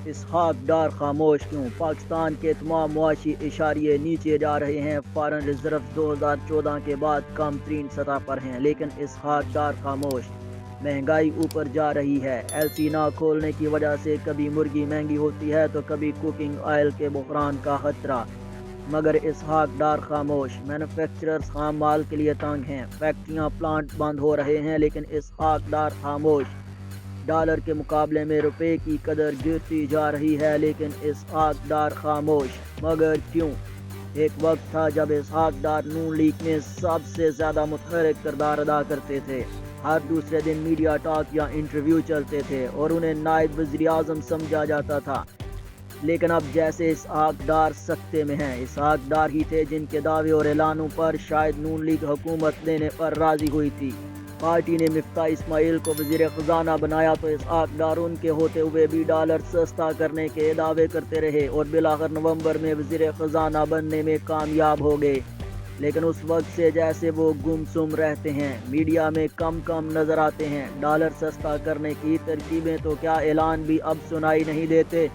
اسحاق ڈار خاموش کیوں؟ پاکستان کے تمام معاشی اشاریے نیچے جا رہے ہیں۔ فارن ریزرو 2014 کے بعد کم ترین سطح پر ہیں، لیکن اسحاق ڈار خاموش۔ مہنگائی اوپر جا رہی ہے۔ ایل سی نہ کھولنے کی وجہ سے کبھی مرغی مہنگی ہوتی ہے تو کبھی کوکنگ آئل کے بحران کا خطرہ، مگر اسحاق ڈار خاموش۔ مینوفیکچررز خام مال کے لیے تنگ ہیں، فیکٹریاں پلانٹ بند ہو رہے ہیں، لیکن اسحاق ڈار خاموش۔ ڈالر کے مقابلے میں روپے کی قدر گرتی جا رہی ہے، لیکن اسحاق ڈار خاموش، مگر کیوں؟ ایک وقت تھا جب اسحاق ڈار نون لیگ میں سب سے زیادہ متحرک کردار ادا کرتے تھے۔ ہر دوسرے دن میڈیا ٹاک یا انٹرویو چلتے تھے اور انہیں نائب وزیر اعظم سمجھا جاتا تھا، لیکن اب جیسے اسحاق ڈار سکتے میں ہیں۔ اسحاق ڈار ہی تھے جن کے دعوے اور اعلانوں پر شاید نون لیگ حکومت لینے پر راضی ہوئی تھی۔ پارٹی نے مفتاح اسماعیل کو وزیر خزانہ بنایا تو اسحاق ڈار ان کے ہوتے ہوئے بھی ڈالر سستا کرنے کے دعوے کرتے رہے اور بالآخر نومبر میں وزیر خزانہ بننے میں کامیاب ہو گئے، لیکن اس وقت سے جیسے وہ گمسم رہتے ہیں، میڈیا میں کم نظر آتے ہیں۔ ڈالر سستا کرنے کی ترکیبیں تو کیا اعلان بھی اب سنائی نہیں دیتے؟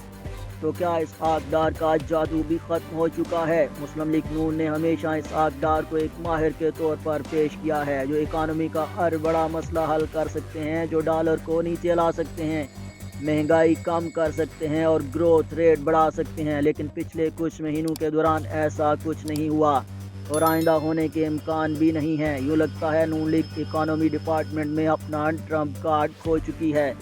تو کیا اسحاق ڈار کا جادو بھی ختم ہو چکا ہے؟ مسلم لیگ نون نے ہمیشہ اسحاق ڈار کو ایک ماہر کے طور پر پیش کیا ہے، جو اکانومی کا ہر بڑا مسئلہ حل کر سکتے ہیں، جو ڈالر کو نیچے لا سکتے ہیں، مہنگائی کم کر سکتے ہیں اور گروتھ ریٹ بڑھا سکتے ہیں، لیکن پچھلے کچھ مہینوں کے دوران ایسا کچھ نہیں ہوا اور آئندہ ہونے کے امکان بھی نہیں ہے۔ یوں لگتا ہے نون لیگ اکانومی ڈپارٹمنٹ میں اپنا ٹرمپ کارڈ کھو چکی ہے۔